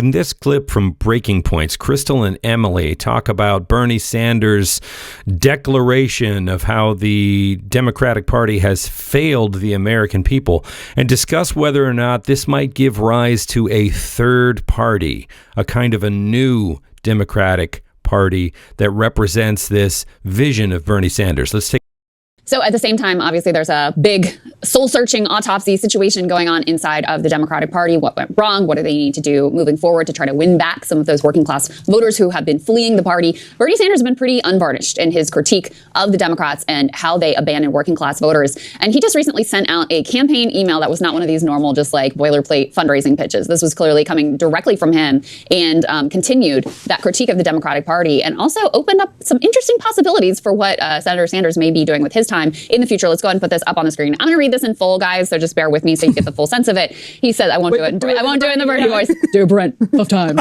In this clip from Breaking Points, Krystal and Emily talk about Bernie Sanders' declaration of how the Democratic Party has failed the American people and discuss whether or not this might give rise to a third party, a kind of a new Democratic Party that represents this vision of Bernie Sanders. Let's take. So at the same time, obviously, there's a big soul-searching autopsy situation going on inside of the Democratic Party. What went wrong? What do they need to do moving forward to try to win back some of those working class voters who have been fleeing the party? Bernie Sanders has been pretty unvarnished in his critique of the Democrats and how they abandon working class voters. And he just recently sent out a campaign email that was not one of these normal, just like boilerplate fundraising pitches. This was clearly coming directly from him and continued that critique of the Democratic Party and also opened up some interesting possibilities for what Senator Sanders may be doing with his time in the future. Let's go ahead and put this up on the screen. I'm going to read this in full, guys, so just bear with me so you get the full sense of it. He said, I won't do it. I won't do it in the Bernie voice. Dear Brent, tough times.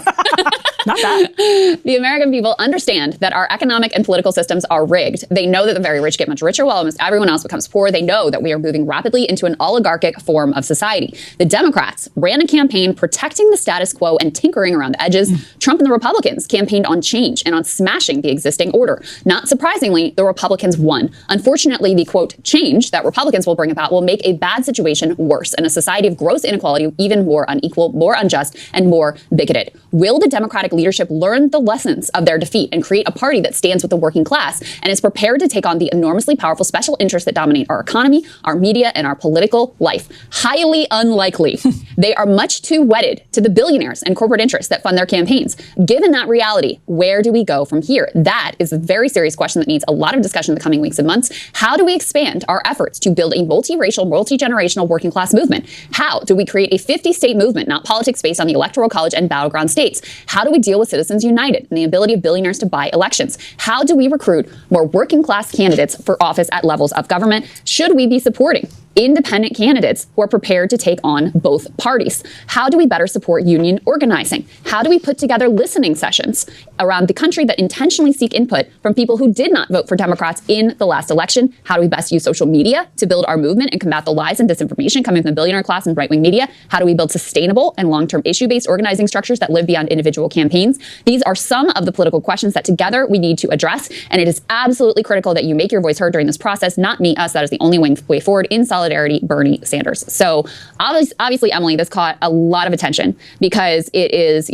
Not bad. The American people understand that our economic and political systems are rigged. They know that the very rich get much richer while almost everyone else becomes poor. They know that we are moving rapidly into an oligarchic form of society. The Democrats ran a campaign protecting the status quo and tinkering around the edges. Trump and the Republicans campaigned on change and on smashing the existing order. Not surprisingly, the Republicans won. Unfortunately, the quote change that Republicans will bring about will make a bad situation worse and a society of gross inequality even more unequal, more unjust, and more bigoted. Will the Democratic leadership learn the lessons of their defeat and create a party that stands with the working class and is prepared to take on the enormously powerful special interests that dominate our economy, our media, and our political life? Highly unlikely. They are much too wedded to the billionaires and corporate interests that fund their campaigns. Given that reality, where do we go from here? That is a very serious question that needs a lot of discussion in the coming weeks and months. How do we expand our efforts to build a multiracial, multi-generational working class movement? How do we create a 50-state movement, not politics based on the Electoral College and battleground states? How do we deal with Citizens United and the ability of billionaires to buy elections? How do we recruit more working class candidates for office at levels of government? Should we be supporting independent candidates who are prepared to take on both parties? How do we better support union organizing? How do we put together listening sessions around the country that intentionally seek input from people who did not vote for Democrats in the last election? How do we best use social media to build our movement and combat the lies and disinformation coming from the billionaire class and right-wing media? How do we build sustainable and long-term issue-based organizing structures that live beyond individual campaigns? These are some of the political questions that together we need to address, and it is absolutely critical that you make your voice heard during this process, not me, us. That is the only way forward in solidarity, Bernie Sanders. So obviously, Emily, this caught a lot of attention because it is,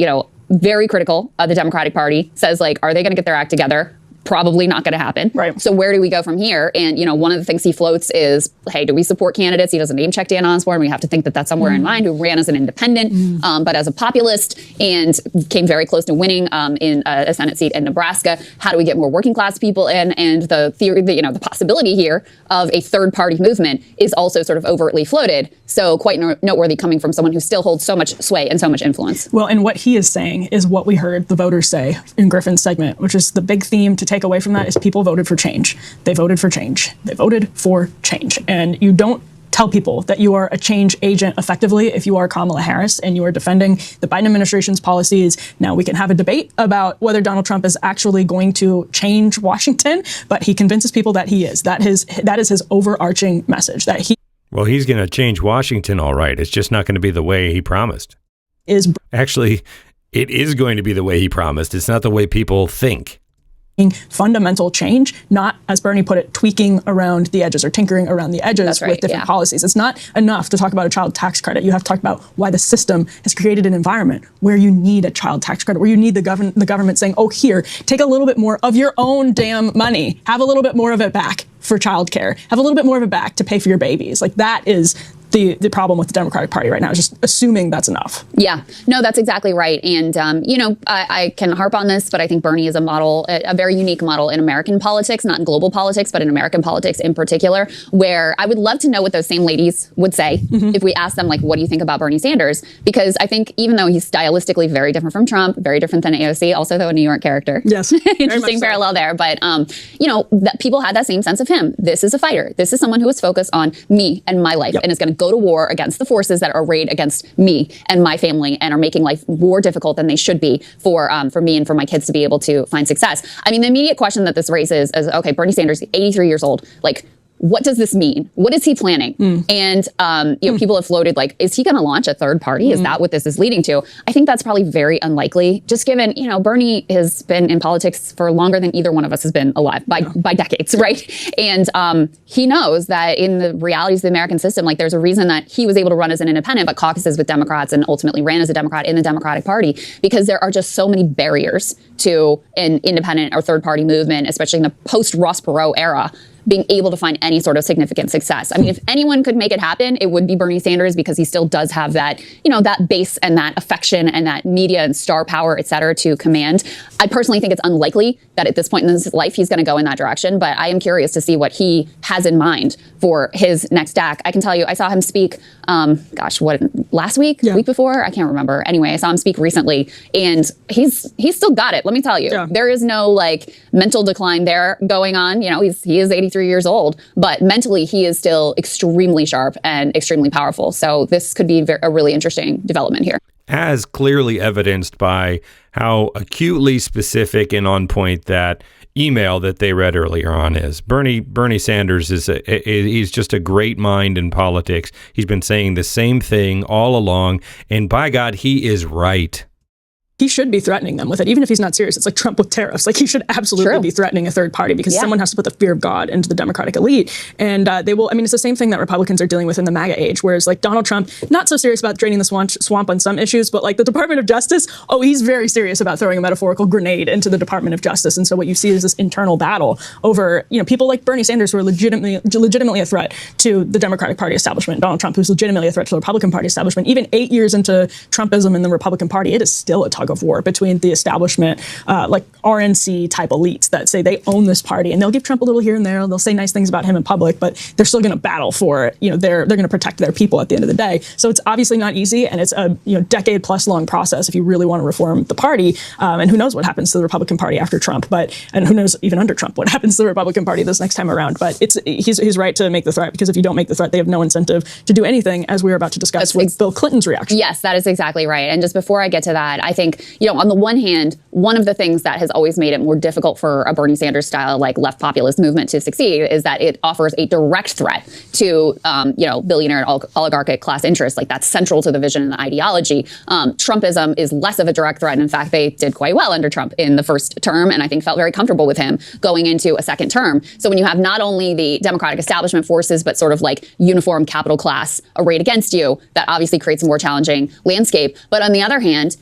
very critical of the Democratic Party. Says, like, are they going to get their act together? Probably not going to happen. Right. So where do we go from here? And, one of the things he floats is, hey, do we support candidates? He doesn't name check Dan Osborne. We have to think that that's somewhere in mind, who ran as an independent, but as a populist and came very close to winning in a Senate seat in Nebraska. How do we get more working class people in? And the theory, the possibility here of a third party movement is also sort of overtly floated. So quite noteworthy coming from someone who still holds so much sway and so much influence. Well, and what he is saying is what we heard the voters say in Griffin's segment, which is the big theme to take away from that is people voted for change. They voted for change. They voted for change. And you don't tell people that you are a change agent effectively if you are Kamala Harris and you are defending the Biden administration's policies. Now, we can have a debate about whether Donald Trump is actually going to change Washington, but he convinces people that he is. That is his overarching message, that he... Well, he's going to change Washington, all right. It's just not going to be the way he promised. Actually, it is going to be the way he promised. It's not the way people think. Fundamental change, not, as Bernie put it, tweaking around the edges or tinkering around the edges with different policies. It's not enough to talk about a child tax credit. You have to talk about why the system has created an environment where you need a child tax credit, where you need the government saying, oh, here, take a little bit more of your own damn money. Have a little bit more of it back for childcare. Have a little bit more of it back to pay for your babies. Like, that is the problem with the Democratic Party right now, is just assuming that's enough. Yeah, no, that's exactly right. And, I can harp on this, but I think Bernie is a model, a very unique model in American politics, not in global politics, but in American politics in particular, where I would love to know what those same ladies would say if we asked them, like, what do you think about Bernie Sanders? Because I think even though he's stylistically very different from Trump, very different than AOC, also though a New York character. Yes. Interesting parallel there. But, that people had that same sense of him. This is a fighter. This is someone who is focused on me and my life and is going to go to war against the forces that are arrayed against me and my family and are making life more difficult than they should be for me and for my kids to be able to find success. I mean, the immediate question that this raises is, okay, Bernie Sanders, 83 years old, like, what does this mean? What is he planning? And, people have floated like, is he going to launch a third party? Is that what this is leading to? I think that's probably very unlikely, just given, Bernie has been in politics for longer than either one of us has been alive by decades, right? And he knows that in the realities of the American system, like there's a reason that he was able to run as an independent, but caucuses with Democrats and ultimately ran as a Democrat in the Democratic Party, because there are just so many barriers to an independent or third party movement, especially in the post-Ross Perot era, being able to find any sort of significant success. I mean, if anyone could make it happen, it would be Bernie Sanders, because he still does have that, that base and that affection and that media and star power, et cetera, to command. I personally think it's unlikely that at this point in his life, he's going to go in that direction, but I am curious to see what he has in mind for his next act. I can tell you, I saw him speak, last week, week before? I can't remember. Anyway, I saw him speak recently, and he's still got it. Let me tell you, there is no mental decline there going on. He is 83 years old, but mentally he is still extremely sharp and extremely powerful. So this could be a really interesting development here. As clearly evidenced by how acutely specific and on point that email that they read earlier on is. Bernie Sanders he's just a great mind in politics. He's been saying the same thing all along, and by God, he is right. He should be threatening them with it, even if he's not serious. It's like Trump with tariffs. Like, he should absolutely be threatening a third party, because someone has to put the fear of God into the Democratic elite. And they will, it's the same thing that Republicans are dealing with in the MAGA age, whereas Donald Trump, not so serious about draining the swamp on some issues, but the Department of Justice, he's very serious about throwing a metaphorical grenade into the Department of Justice. And so what you see is this internal battle over, people like Bernie Sanders, who are legitimately a threat to the Democratic Party establishment. Donald Trump, who's legitimately a threat to the Republican Party establishment. Even 8 years into Trumpism in the Republican Party, it is still a tug of war between the establishment, RNC type elites that say they own this party, and they'll give Trump a little here and there. They'll say nice things about him in public, but they're still going to battle for, they're going to protect their people at the end of the day. So it's obviously not easy, and it's a decade plus long process if you really want to reform the party. And who knows what happens to the Republican Party after Trump? And who knows even under Trump what happens to the Republican Party this next time around? But he's right to make the threat, because if you don't make the threat, they have no incentive to do anything, as we were about to discuss with Bill Clinton's reaction. Yes, that is exactly right. And just before I get to that, I think on the one hand, one of the things that has always made it more difficult for a Bernie Sanders style left populist movement to succeed is that it offers a direct threat to billionaire and oligarchic class interests. That's central to the vision and the ideology. Trumpism is less of a direct threat. And in fact, they did quite well under Trump in the first term, and I think felt very comfortable with him going into a second term. So when you have not only the Democratic establishment forces, but sort of uniform capital class arrayed against you, that obviously creates a more challenging landscape. But on the other hand,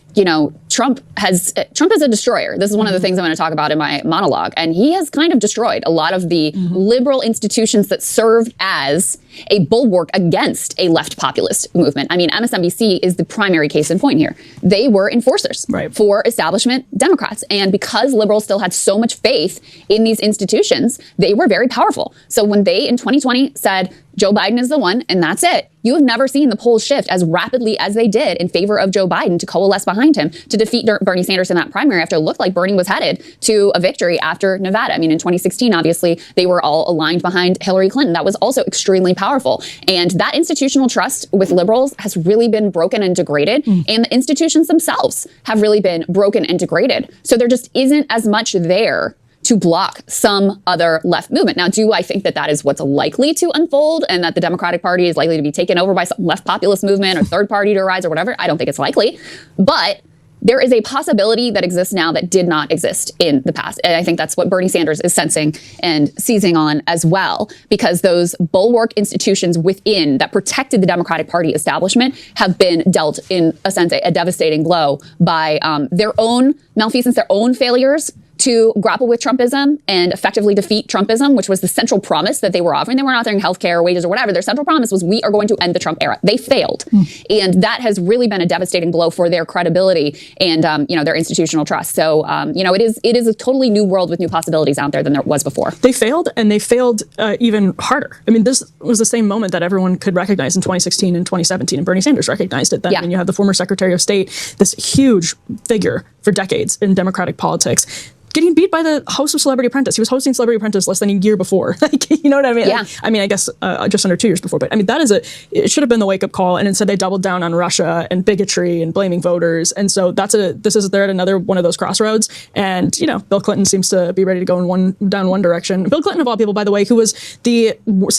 Trump is a destroyer. This is one of the things I'm going to talk about in my monologue. And he has kind of destroyed a lot of the liberal institutions that served as a bulwark against a left populist movement. MSNBC is the primary case in point here. They were enforcers for establishment Democrats. And because liberals still had so much faith in these institutions, they were very powerful. So when they, in 2020, said, Joe Biden is the one, and that's it, you have never seen the polls shift as rapidly as they did in favor of Joe Biden to coalesce behind him to defeat Bernie Sanders in that primary after it looked like Bernie was headed to a victory after Nevada. In 2016, obviously, they were all aligned behind Hillary Clinton. That was also extremely powerful. And that institutional trust with liberals has really been broken and degraded. And the institutions themselves have really been broken and degraded. So there just isn't as much there to block some other left movement. Now, do I think that that is what's likely to unfold and that the Democratic Party is likely to be taken over by some left populist movement or third party to rise or whatever? I don't think it's likely. But there is a possibility that exists now that did not exist in the past. And I think that's what Bernie Sanders is sensing and seizing on as well, because those bulwark institutions within that protected the Democratic Party establishment have been dealt, in a sense, a devastating blow by their own malfeasance, their own failures to grapple with Trumpism and effectively defeat Trumpism, which was the central promise that they were offering. They weren't offering healthcare or wages or whatever. Their central promise was, we are going to end the Trump era. They failed. And that has really been a devastating blow for their credibility and, their institutional trust. So, it is a totally new world with new possibilities out there than there was before. They failed, and they failed even harder. This was the same moment that everyone could recognize in 2016 and 2017, and Bernie Sanders recognized it then. Yeah. You have the former Secretary of State, this huge figure for decades in Democratic politics, getting beat by the host of Celebrity Apprentice. He was hosting Celebrity Apprentice less than a year before. Like, you know what I mean? Yeah. I mean, I guess just under 2 years before. But I mean, it should have been the wake up call. And instead they doubled down on Russia and bigotry and blaming voters. And so they're at another one of those crossroads. And, Bill Clinton seems to be ready to go down one direction. Bill Clinton, of all people, by the way, who was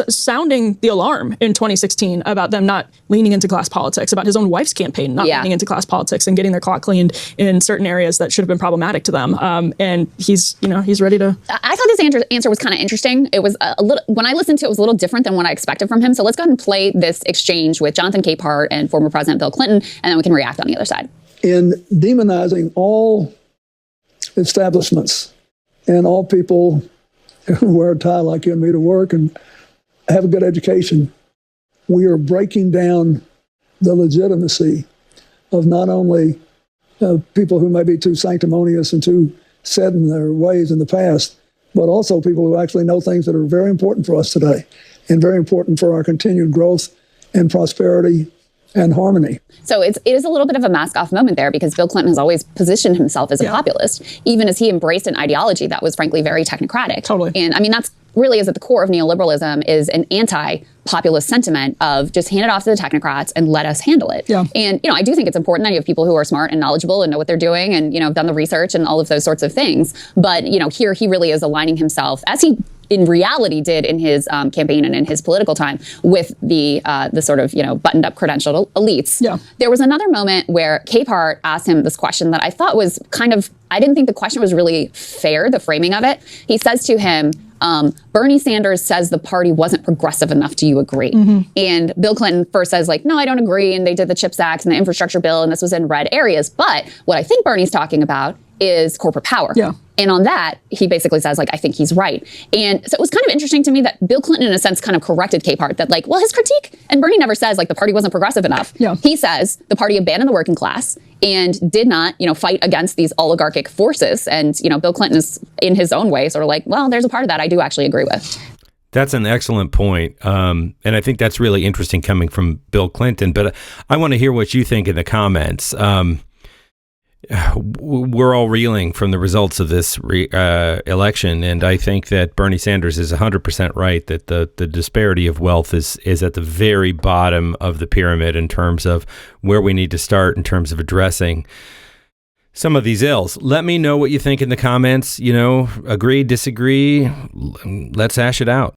sounding the alarm in 2016 about them not leaning into class politics, about his own wife's campaign not leaning into class politics and getting their clock cleaned in certain areas that should have been problematic to them. And he's ready to. I thought this answer was kind of interesting. It was a little, when I listened to it, it was a little different than what I expected from him. So let's go ahead and play this exchange with Jonathan Capehart and former President Bill Clinton, and then we can react on the other side. In demonizing all establishments and all people who wear a tie like you and me to work and have a good education, we are breaking down the legitimacy of not only people who may be too sanctimonious and too set in their ways in the past, but also people who actually know things that are very important for us today and very important for our continued growth and prosperity and harmony. So it is a little bit of a mask-off moment there, because Bill Clinton has always positioned himself as a populist, even as he embraced an ideology that was frankly very technocratic. Totally. And I mean, that's really is at the core of neoliberalism, is an anti-populist sentiment of just hand it off to the technocrats and let us handle it. Yeah. And, I do think it's important that you have people who are smart and knowledgeable and know what they're doing and, have done the research and all of those sorts of things. But, here he really is aligning himself, as he in reality did in his campaign and in his political time, with the sort of, buttoned up credentialed elites. Yeah. There was another moment where Capehart asked him this question that I thought was I didn't think the question was really fair, the framing of it. He says to him, Bernie Sanders says the party wasn't progressive enough. Do you agree? Mm-hmm. And Bill Clinton first says, no, I don't agree. And they did the CHIPS Act and the infrastructure bill, and this was in red areas. But what I think Bernie's talking about is corporate power. Yeah. And on that, he basically says, I think he's right. And so it was kind of interesting to me that Bill Clinton, in a sense, kind of corrected Capehart that, his critique, and Bernie never says, the party wasn't progressive enough. Yeah. He says the party abandoned the working class and did not, fight against these oligarchic forces. And, Bill Clinton is, in his own way, sort of there's a part of that I do actually agree with. That's an excellent point. And I think that's really interesting coming from Bill Clinton. But I want to hear what you think in the comments. We're all reeling from the results of this election, and I think that Bernie Sanders is 100% right that the disparity of wealth is at the very bottom of the pyramid in terms of where we need to start in terms of addressing some of these ills. Let me know what you think in the comments. Agree, disagree. Let's hash it out.